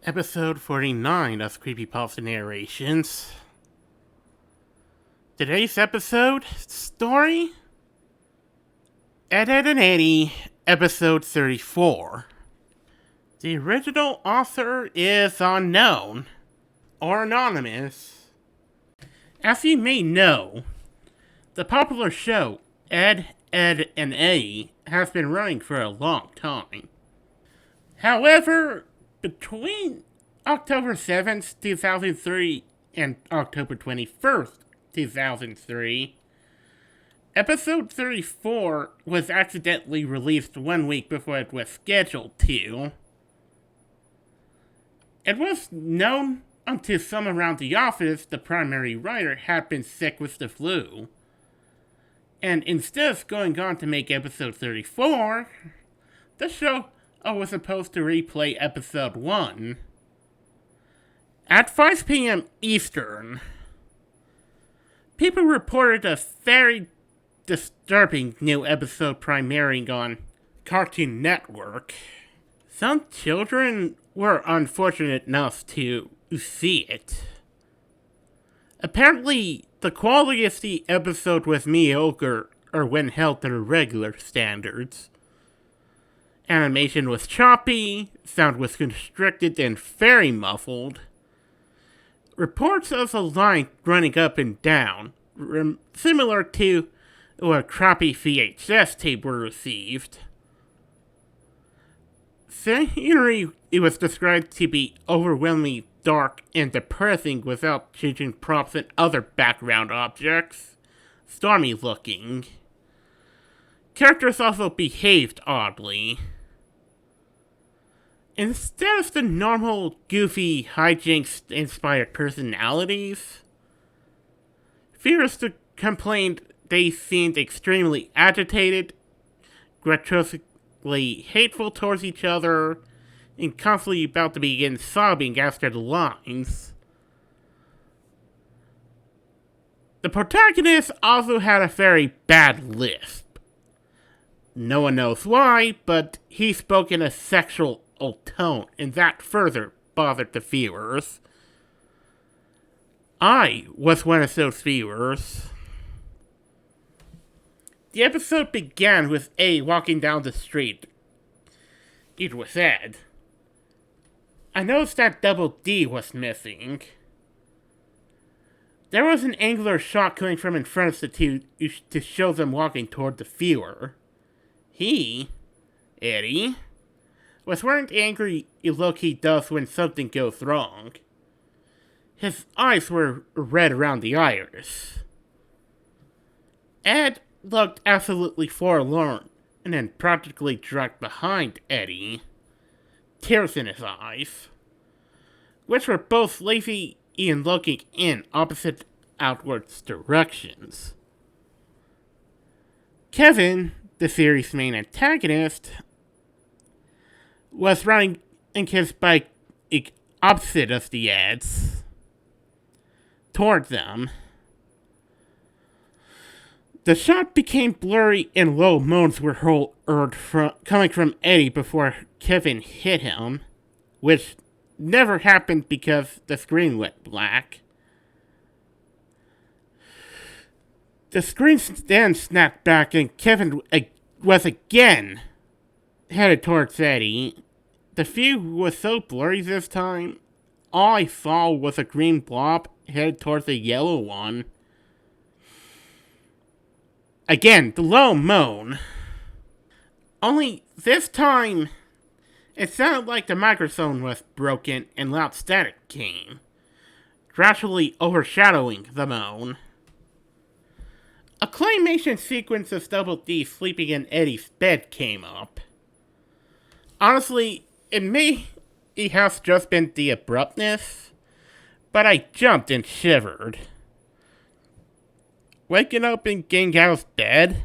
Episode 49 of Creepypasta Narrations. Today's episode story: Ed, Edd and Eddy, episode 34. The original author is unknown, or anonymous. As you may know, the popular show Ed, Edd and Eddy has been running for a long time. However, between October 7th, 2003 and October 21st, 2003, episode 34 was accidentally released 1 week before it was scheduled to. It was known unto some around the office the primary writer had been sick with the flu, and instead of going on to make episode 34, the show was supposed to replay episode 1 at 5 p.m. Eastern. People reported a very disturbing new episode premiering on Cartoon Network. Some children were unfortunate enough to see it. Apparently, the quality of the episode was mediocre, or when held to regular standards. Animation was choppy, sound was constricted and very muffled. Reports of a line running up and down, similar to a crappy VHS tape, were received. Scenery was described to be overwhelmingly dark and depressing without changing props and other background objects. Stormy looking. Characters also behaved oddly. Instead of the normal, goofy, hijinks-inspired personalities, viewers complained they seemed extremely agitated, grotesquely hateful towards each other, and constantly about to begin sobbing after the lines. The protagonist also had a very bad lisp. No one knows why, but he spoke in a sexual tone, and that further bothered the viewers. I was one of those viewers. The episode began with A walking down the street. It was Ed. I noticed that Double D was missing. There was an angular shot coming from in front of the two to show them walking toward the viewer. He, Eddie, was wearing the angry look he does when something goes wrong. His eyes were red around the iris. Ed looked absolutely forlorn, and then practically dragged behind Eddie, tears in his eyes, which were both lazy and looking in opposite outwards directions. Kevin, the series' main antagonist, was riding his bike opposite of the Eds, toward them. The shot became blurry and low moans were heard coming from Eddie before Kevin hit him, which never happened because the screen went black. The screen then snapped back and Kevin was again headed towards Eddie. The view was so blurry this time, all I saw was a green blob headed towards the yellow one. Again, the low moan. Only this time, it sounded like the microphone was broken and loud static came, gradually overshadowing the moan. A claymation sequence of Double D sleeping in Eddie's bed came up. Honestly, it may have just been the abruptness, but I jumped and shivered. Waking up and getting out of bed,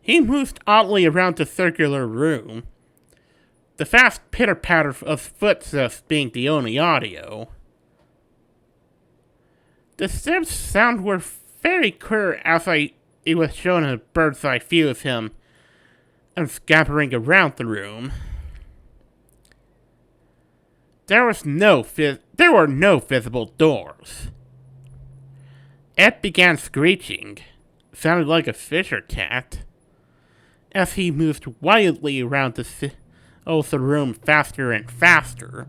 he moved oddly around the circular room, the fast pitter-patter of footsteps being the only audio. The steps sound were very clear as it was shown a bird's eye view of him and scampering around the room. There were no visible doors. Ed began screeching, sounded like a fisher cat, as he moved wildly around the room faster and faster,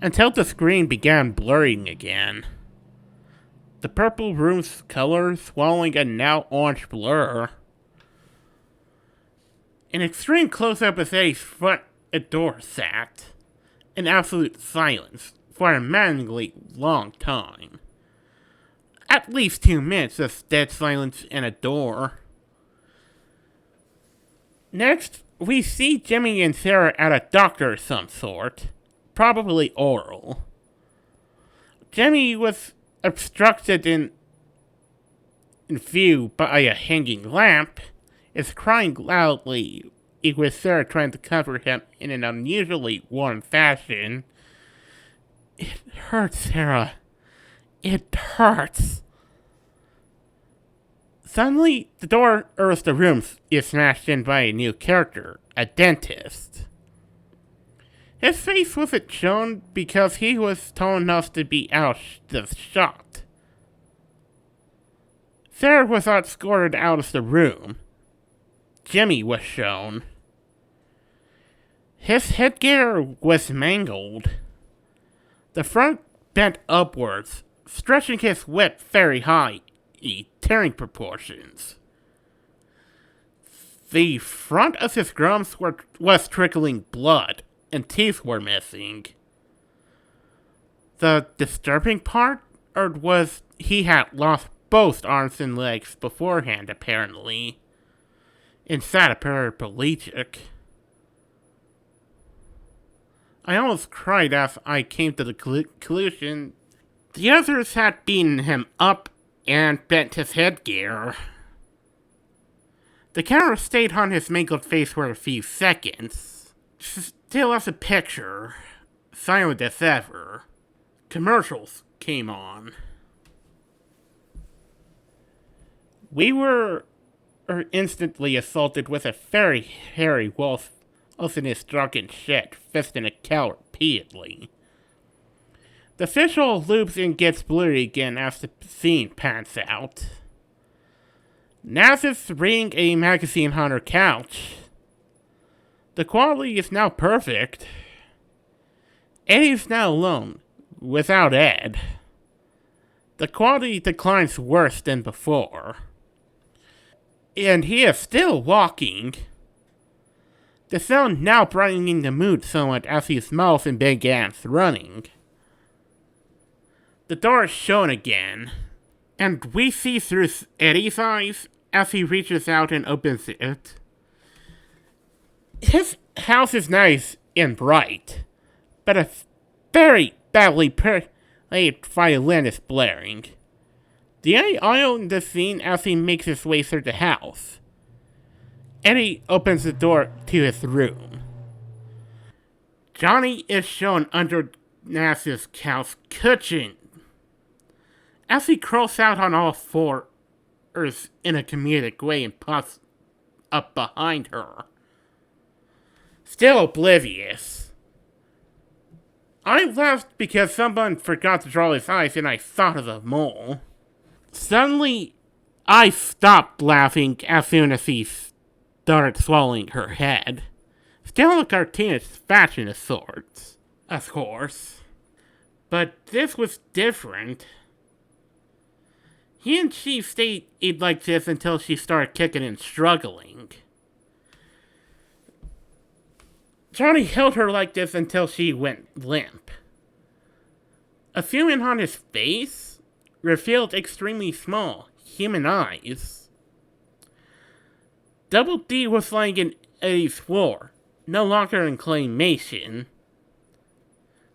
until the screen began blurring again. The purple room's color swallowing a now orange blur. An extreme close-up of Eddie's front door sat, in absolute silence, for a maddeningly long time. At least 2 minutes of dead silence and a door. Next, we see Jimmy and Sarah at a doctor of some sort, probably oral. Jimmy was obstructed in view by a hanging lamp, is crying loudly, with Sarah trying to cover him in an unusually warm fashion. It hurts, Sarah. It hurts. Suddenly, the door of the room is smashed in by a new character, a dentist. His face wasn't shown because he was tall enough to be out of shot. Sarah was escorted out of the room. Jimmy was shown. His headgear was mangled. The front bent upwards, stretching his whip very high, tearing proportions. The front of his gums was trickling blood, and teeth were missing. The disturbing part was he had lost both arms and legs beforehand, apparently. Inside a paraplegic. I almost cried as I came to the conclusion the others had beaten him up and bent his headgear. The camera stayed on his mangled face for a few seconds. Still as a picture, silent as ever. Commercials came on. We were instantly assaulted with a very hairy wolf in his drunken shit, fisting a cow repeatedly. The visual loops and gets blurry again as the scene pans out. Naz is reading a magazine on her couch. The quality is now perfect. Eddie is now alone, without Ed. The quality declines worse than before. And he is still walking. The sound now brightening the mood somewhat as he smiles and begins running. The door is shown again, and we see through Eddie's eyes as he reaches out and opens it. His house is nice and bright, but a very badly played violin is blaring. The only audio in the scene as he makes his way through the house. Eddie opens the door to his room. Johnny is shown under Naz's couch kitchen as he crawls out on all fours in a comedic way and pops up behind her. Still oblivious. I laughed because someone forgot to draw his eyes and I thought of a mole. Suddenly, I stopped laughing as soon as he started swallowing her head. Still a cartoonist fashion of sorts, of course. But this was different. He and she stayed like this until she started kicking and struggling. Johnny held her like this until she went limp. A feeling on his face revealed extremely small, human eyes. Double D was lying in Eddie's floor, no longer in claymation.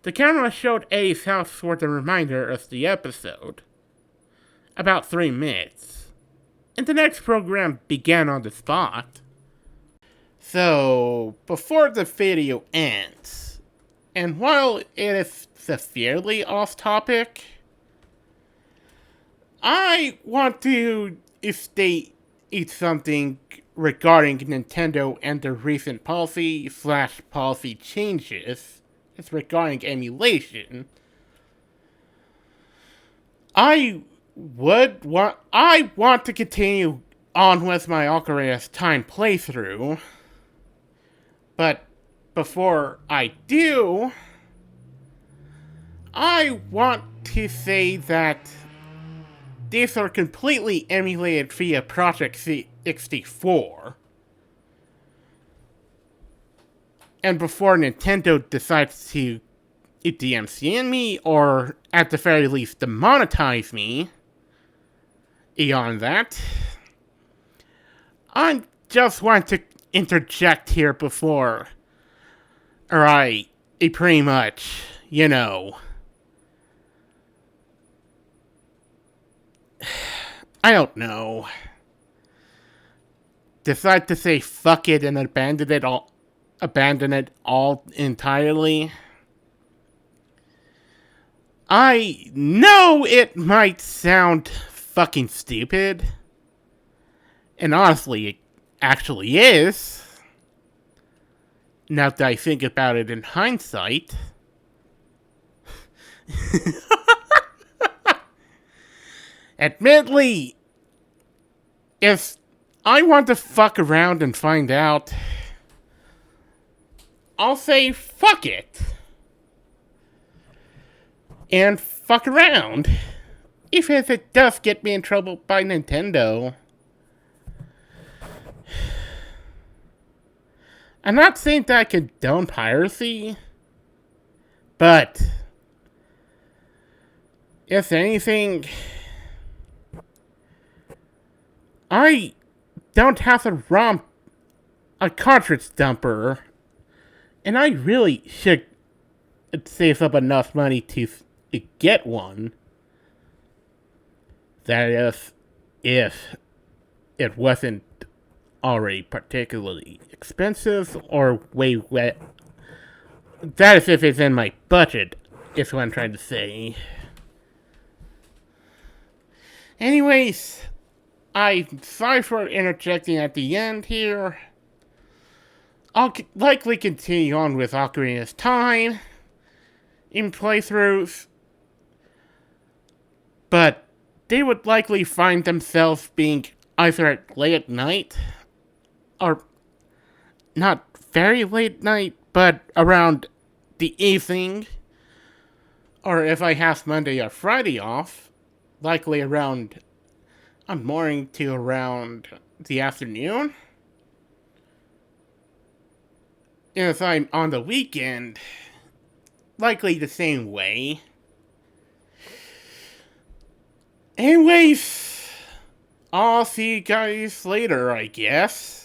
The camera showed Eddie's house for the remainder of the episode. About 3 minutes. And the next program began on the spot. So, before the video ends, and while it is severely off topic, I want to state something regarding Nintendo and their recent policy changes is regarding emulation. I want to continue on with my Ocarina of Time playthrough, but before I do, I want to say that these are completely emulated via Project 64. And before Nintendo decides to DMCA me, or at the very least demonetize me, beyond that, I just want to interject here before, or I pretty much, I don't know, decide to say fuck it and abandon it all entirely. I know it might sound fucking stupid, and honestly, it actually is, now that I think about it in hindsight. Admittedly, if I want to fuck around and find out, I'll say fuck it. And fuck around. Even if it does get me in trouble by Nintendo. I'm not saying that I condone piracy, but if anything, I don't have a cartridge dumper, and I really should save up enough money to get one. That is, if it wasn't already particularly expensive or way wet. That is if it's in my budget, is what I'm trying to say. Anyways, I'm sorry for interjecting at the end here. I'll likely continue on with Ocarina of Time in playthroughs, but they would likely find themselves being either late at night, or not very late at night, but around the evening, or if I have Monday or Friday off, likely around morning to around the afternoon. And if I'm on the weekend, likely the same way. Anyways, I'll see you guys later, I guess.